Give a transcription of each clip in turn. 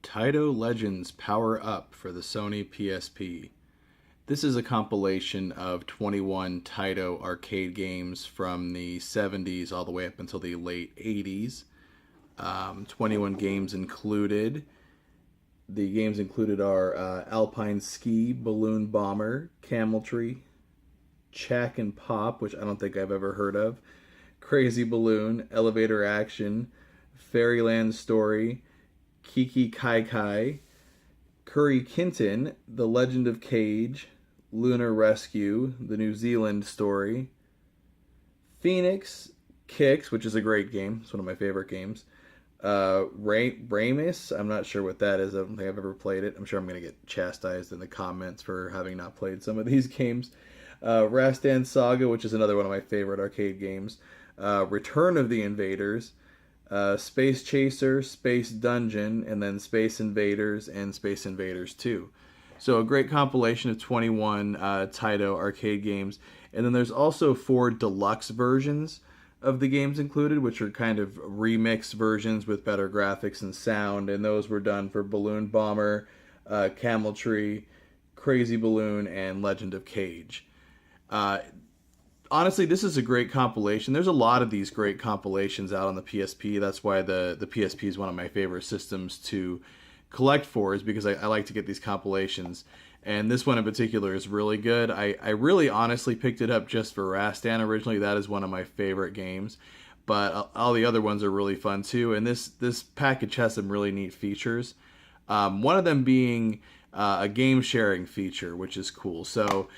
Taito Legends Power Up for the Sony PSP. This is a compilation of 21 Taito arcade games from the 70s all the way up until the late 80s. 21 games included. The games included are Alpine Ski, Balloon Bomber, Cameltry, Chack'n Pop, which I don't think I've ever heard of, Crazy Balloon, Elevator Action, Fairyland Story, KiKi, Kuri Kinton, The Legend of Kage, Lunar Rescue, The New Zeland Story, Phoenix, Kicks, which is a great game. It's one of my favorite games. Raimais, I'm not sure what that is. I don't think I've ever played it. I'm sure I'm going to get chastised in the comments for having not played some of these games. Rastan Saga, which is another one of my favorite arcade games. Return of the Invaders. Space Chaser, Space Dungeon, and then Space Invaders and Space Invaders 2. So a great compilation of 21 Taito arcade games. And then there's also 4 deluxe versions of the games included, which are kind of remixed versions with better graphics and sound. And those were done for Balloon Bomber, Cameltry, Crazy Balloon, and Legend of Kage. Honestly, this is a great compilation. There's a lot of these great compilations out on the PSP. That's why the PSP is one of my favorite systems to collect for, is because I like to get these compilations. And this one in particular is really good. I really honestly picked it up just for Rastan originally. That is one of my favorite games. But all the other ones are really fun too. And this package has some really neat features. One of them being a game sharing feature, which is cool. So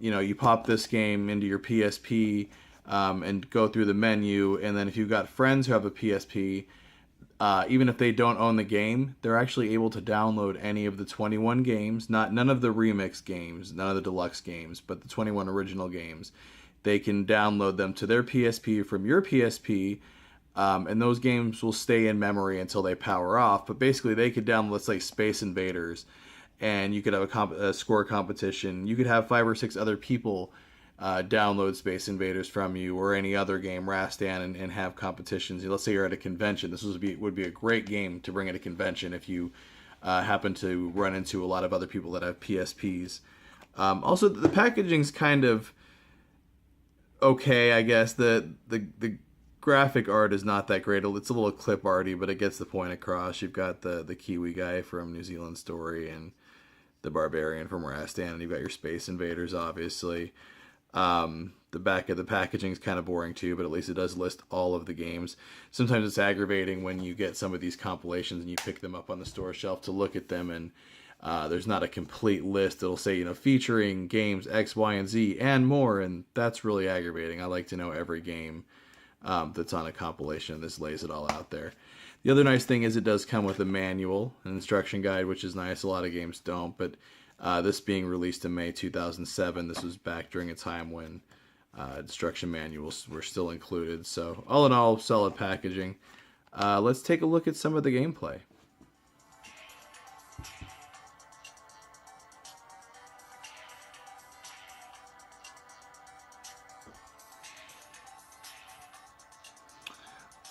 you pop this game into your PSP and go through the menu, and then if you've got friends who have a PSP, even if they don't own the game, they're actually able to download any of the 21 games, none of the remix games, none of the deluxe games, but the 21 original games. They can download them to their PSP from your PSP, and those games will stay in memory until they power off. But basically, they could download, let's say, Space Invaders, and you could have a score competition. You could have 5 or 6 other people download Space Invaders from you, or any other game, Rastan, and have competitions. Let's say you're at a convention. This would be a great game to bring at a convention if you happen to run into a lot of other people that have PSPs. Also, the packaging's kind of okay, I guess. The graphic art is not that great. It's a little clip arty, but it gets the point across. You've got the Kiwi guy from New Zeland Story and the Barbarian from Rastan, and you've got your Space Invaders, obviously. The back of the packaging is kind of boring too, but at least it does list all of the games. Sometimes it's aggravating when you get some of these compilations and you pick them up on the store shelf to look at them, and there's not a complete list. It'll say, featuring games X, Y, and Z and more, and that's really aggravating. I like to know every game that's on a compilation. This lays it all out there. The other nice thing is it does come with a manual, an instruction guide, which is nice. A lot of games don't, but this being released in May 2007, this was back during a time when instruction manuals were still included. So all in all, solid packaging. Let's take a look at some of the gameplay.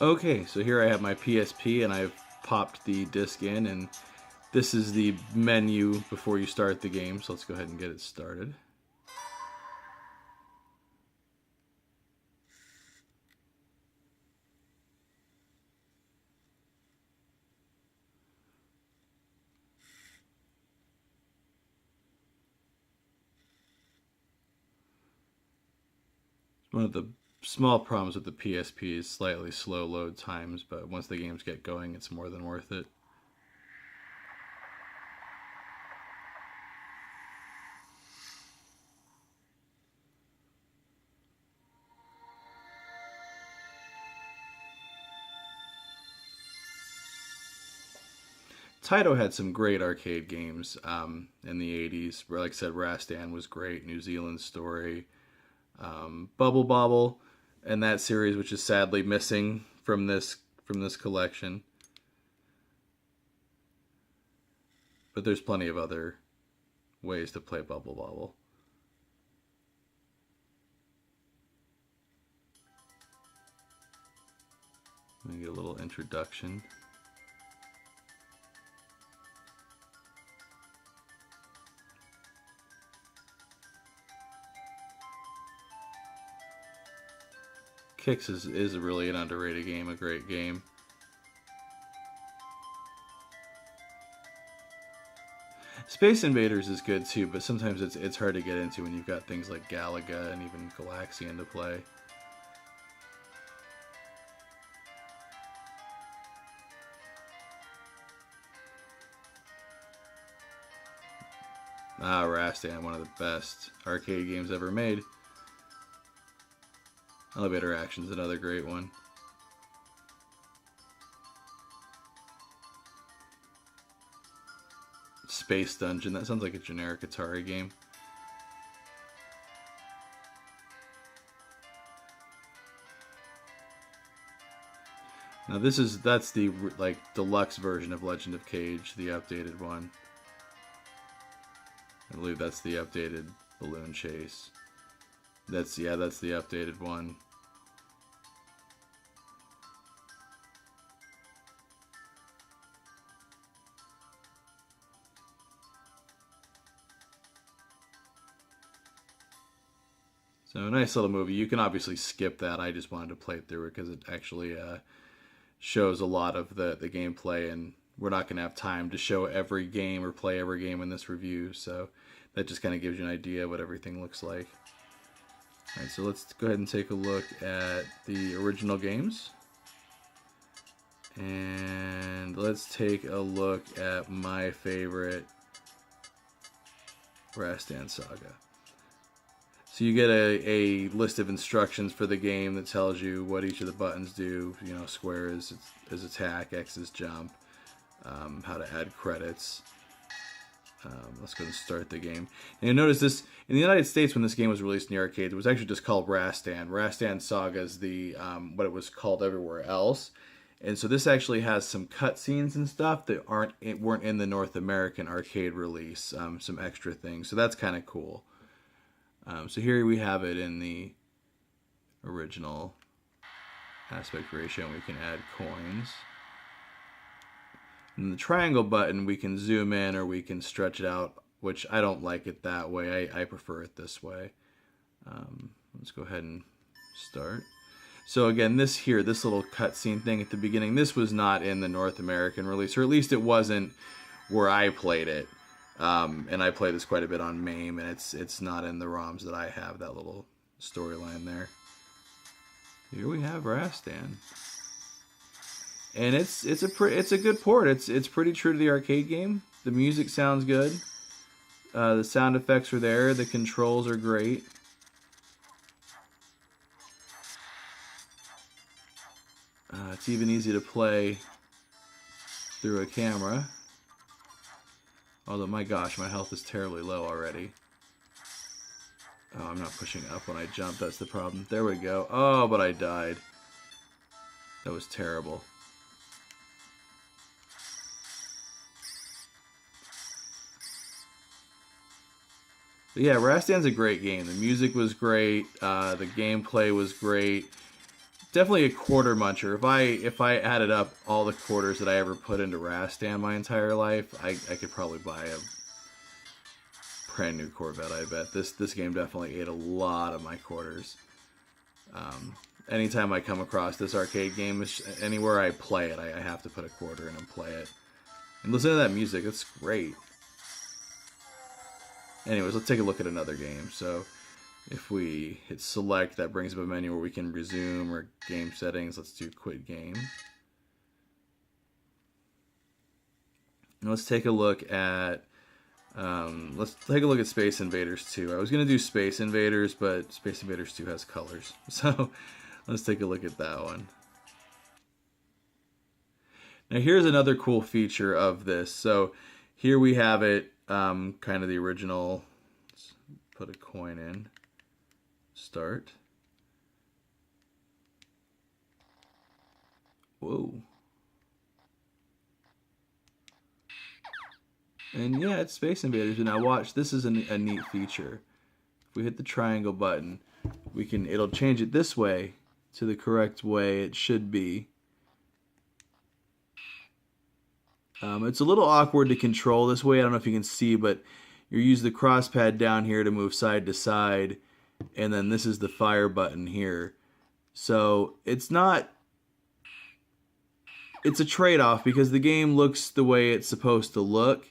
Okay, so here I have my PSP and I've popped the disc in, and this is the menu before you start the game, so let's go ahead and get it started. One of the small problems with the PSP is slightly slow load times, but once the games get going, it's more than worth it. Taito had some great arcade games in the 80s. Like I said, Rastan was great, New Zeland Story, Bubble Bobble, and that series, which is sadly missing from this collection. But there's plenty of other ways to play Bubble Bobble. Let me get a little introduction. Kicks is really an underrated game, a great game. Space Invaders is good too, but sometimes it's hard to get into when you've got things like Galaga and even Galaxian to play. Ah, Rastan, one of the best arcade games ever made. Elevator Action's another great one. Space Dungeon, that sounds like a generic Atari game. Now that's the like deluxe version of Legend of Kage, the updated one. I believe that's the updated Balloon Chase. That's the updated one. So a nice little movie. You can obviously skip that. I just wanted to play through it because it actually shows a lot of the gameplay, and we're not going to have time to show every game or play every game in this review. So that just kind of gives you an idea of what everything looks like. All right, so let's go ahead and take a look at the original games. And let's take a look at my favorite, Rastan Saga. So you get a list of instructions for the game that tells you what each of the buttons do. You know, square is attack, X is jump, how to add credits. Let's go and start the game. And you'll notice this, in the United States when this game was released in the arcade, it was actually just called Rastan. Rastan Saga is the what it was called everywhere else. And so this actually has some cutscenes and stuff that weren't in the North American arcade release, some extra things. So that's kind of cool. So here we have it in the original aspect ratio, and we can add coins. And the triangle button, we can zoom in or we can stretch it out, which I don't like it that way. I prefer it this way. Let's go ahead and start. So again, this little cutscene thing at the beginning, this was not in the North American release, or at least it wasn't where I played it. And I play this quite a bit on MAME, and it's not in the ROMs that I have, that little storyline there. Here we have Rastan. And it's a good port. It's pretty true to the arcade game. The music sounds good. The sound effects are there. The controls are great. It's even easy to play through a camera. Although, my gosh, my health is terribly low already. Oh, I'm not pushing up when I jump. That's the problem. There we go. Oh, but I died. That was terrible. But yeah, Rastan's a great game. The music was great. The gameplay was great. Definitely a quarter muncher. If I added up all the quarters that I ever put into Rastan my entire life, I could probably buy a brand new Corvette. I bet this game definitely ate a lot of my quarters. Anytime I come across this arcade game, anywhere I play it, I have to put a quarter in and play it. And listen to that music; it's great. Anyways, let's take a look at another game. So if we hit select, that brings up a menu where we can resume or game settings. Let's do quit game. And let's take a look at Space Invaders 2. I was gonna do Space Invaders, but Space Invaders 2 has colors, so let's take a look at that one. Now here's another cool feature of this. So here we have it, kind of the original. Let's put a coin in. Start. Whoa. And yeah, it's Space Invaders. And now watch, this is a neat feature. If we hit the triangle button, it'll change it this way to the correct way it should be. It's a little awkward to control this way. I don't know if you can see, but you use the cross pad down here to move side to side. And then this is the fire button here. So it's not, it's a trade-off because the game looks the way it's supposed to look.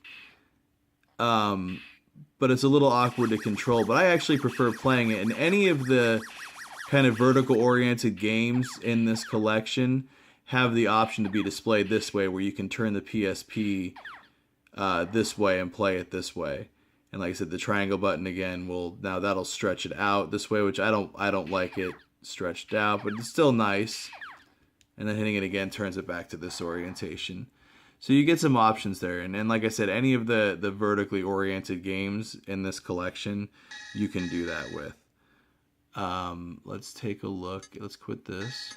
But it's a little awkward to control. But I actually prefer playing it. And any of the kind of vertical-oriented games in this collection have the option to be displayed this way, where you can turn the PSP this way and play it this way. And like I said, the triangle button again now that'll stretch it out this way, which I don't like it stretched out, but it's still nice. And then hitting it again turns it back to this orientation. So you get some options there. And like I said, any of the vertically oriented games in this collection, you can do that with. Let's take a look. Let's quit this.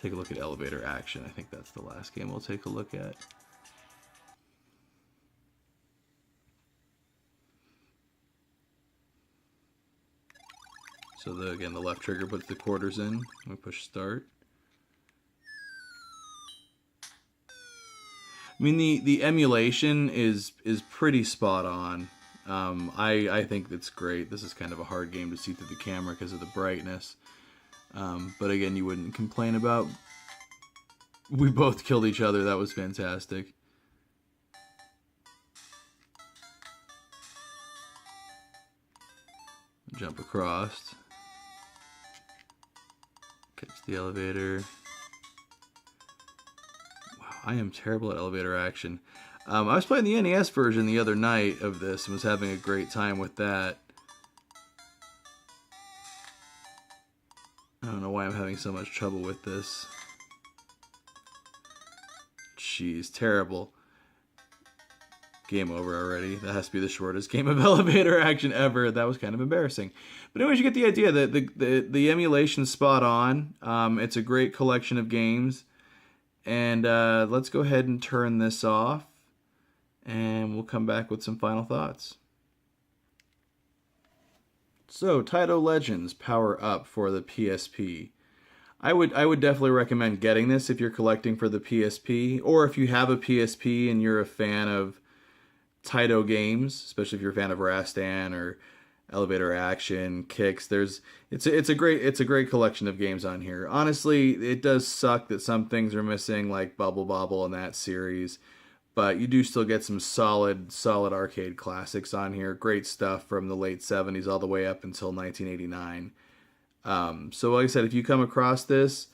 Take a look at Elevator Action. I think that's the last game we'll take a look at. So again, the left trigger puts the quarters in. We push start. I mean, the emulation is pretty spot on. I think that's great. This is kind of a hard game to see through the camera because of the brightness. But again, you wouldn't complain about. We both killed each other. That was fantastic. Jump across. Catch the elevator. Wow, I am terrible at elevator action. I was playing the NES version the other night of this and was having a great time with that. I don't know why I'm having so much trouble with this. Jeez, terrible. Game over already. That has to be the shortest game of elevator action ever. That was kind of embarrassing. But anyways, you get the idea that the emulation's spot on. It's a great collection of games. And let's go ahead and turn this off. And we'll come back with some final thoughts. So, Taito Legends Power Up for the PSP. I would definitely recommend getting this if you're collecting for the PSP, or if you have a PSP and you're a fan of Taito games, especially if you're a fan of Rastan or Elevator Action, Kicks. It's a great collection of games on here. Honestly, it does suck that some things are missing, like Bubble Bobble and that series. But you do still get some solid arcade classics on here. Great stuff from the late 70s all the way up until 1989. So like I said, if you come across this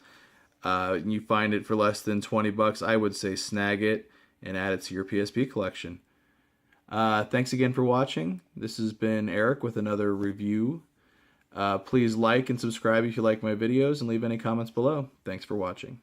and you find it for less than $20, I would say snag it and add it to your PSP collection. Thanks again for watching. This has been Eric with another review. Please like and subscribe if you like my videos and leave any comments below. Thanks for watching.